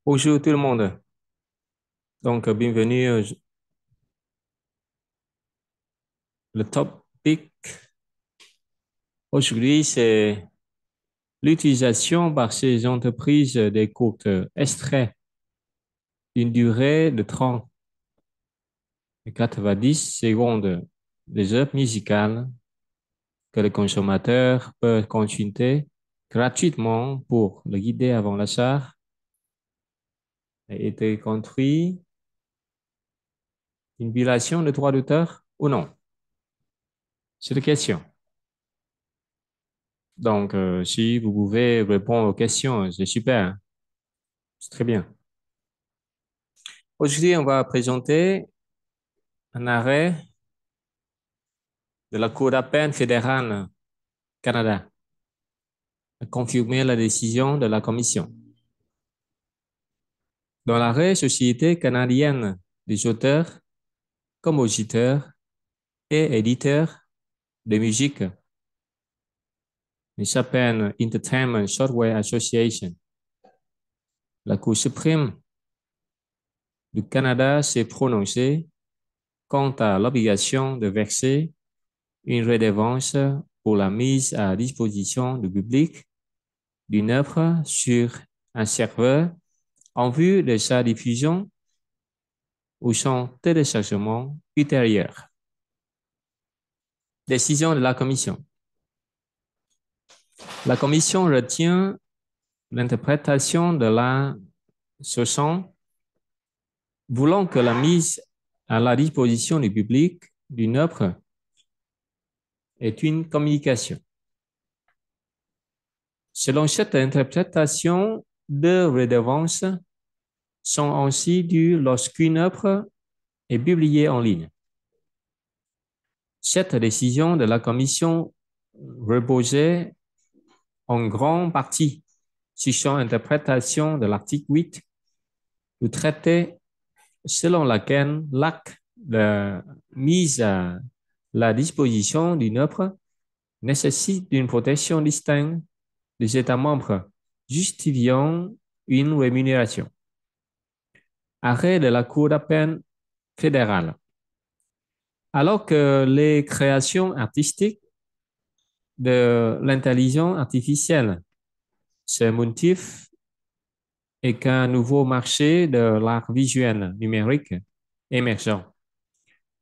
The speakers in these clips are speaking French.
Bonjour tout le monde. Bienvenue. Le topic aujourd'hui, c'est l'utilisation par ces entreprises des courts extraits d'une durée de 30 à 90 secondes des œuvres musicales que les consommateurs peuvent consulter gratuitement pour le guider avant l'achat a été construit une violation de droit d'auteur ou non? C'est la question. Si vous pouvez répondre aux questions, c'est super, hein. C'est très bien. Aujourd'hui, on va présenter un arrêt de la Cour d'appel fédérale Canada a confirmé la décision de la Commission. Dans l'arrêt, Société canadienne des auteurs, compositeurs et éditeurs de musique, qui s'appelle Entertainment Software Association, la Cour suprême du Canada s'est prononcée quant à l'obligation de verser une redevance pour la mise à disposition du public d'une œuvre sur un serveur en vue de sa diffusion ou son téléchargement ultérieur. Décision de la Commission. La Commission retient l'interprétation de la 60 voulant que la mise à la disposition du public d'une œuvre est une communication. Selon cette interprétation, deux redevances sont ainsi dues lorsqu'une œuvre est publiée en ligne. Cette décision de la Commission reposait en grande partie sur son interprétation de l'article 8 du traité selon laquelle l'acte de mise à la disposition d'une œuvre nécessite une protection distincte des États membres, justifiant une rémunération. Arrêt de la Cour d'appel fédérale. Alors que les créations artistiques de l'intelligence artificielle se multiplient et qu'un nouveau marché de l'art visuel numérique émergent,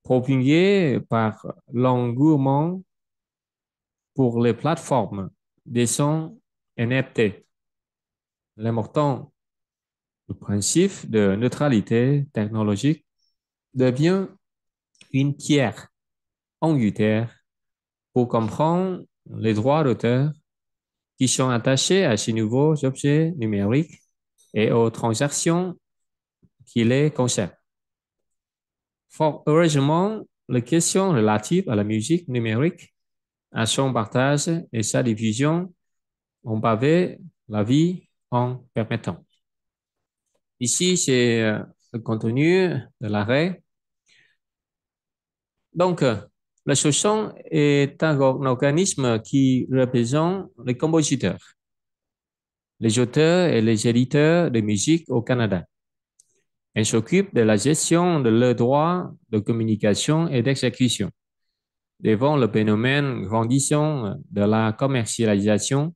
propulsé par l'engouement pour les plateformes des sons NFT. L'important le principe de neutralité technologique devient une pierre angulaire pour comprendre les droits d'auteur qui sont attachés à ces nouveaux objets numériques et aux transactions qui les concernent. Fort heureusement, les questions relatives à la musique numérique, à son partage et sa diffusion ont pavé la vie en permettant. Ici, c'est le contenu de l'arrêt. Donc, la chanson est un organisme qui représente les compositeurs, les auteurs et les éditeurs de musique au Canada. Elle s'occupe de la gestion de leurs droits de communication et d'exécution. Devant le phénomène grandissant de la commercialisation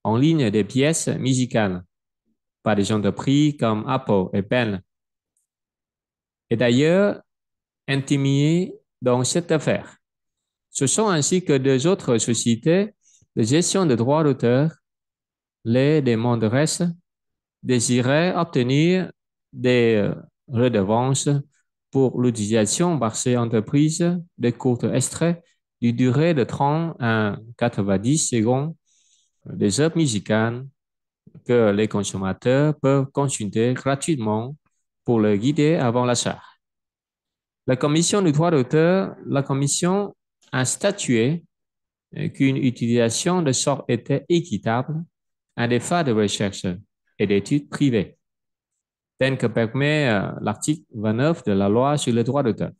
en ligne des pièces musicales par des entreprises comme Apple et Bell, et d'ailleurs intimidé dans cette affaire. Ce sont ainsi que deux autres sociétés de gestion de droits d'auteur, les demanderesses, désiraient obtenir des redevances pour l'utilisation par ces entreprises de courts extraits d'une durée de 30 à 90 secondes des œuvres musicales que les consommateurs peuvent consulter gratuitement pour le guider avant l'achat. La commission du droit d'auteur, la commission a statué qu'une utilisation de sorte était équitable à des fins de recherche et d'études privées, tel que permet l'article 29 de la loi sur le droit d'auteur.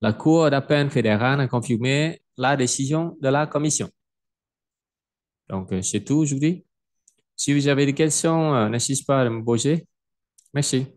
La Cour d'appel fédérale a confirmé la décision de la commission. Donc, c'est tout aujourd'hui. Si vous avez des questions, n'hésitez pas à me poser. Merci.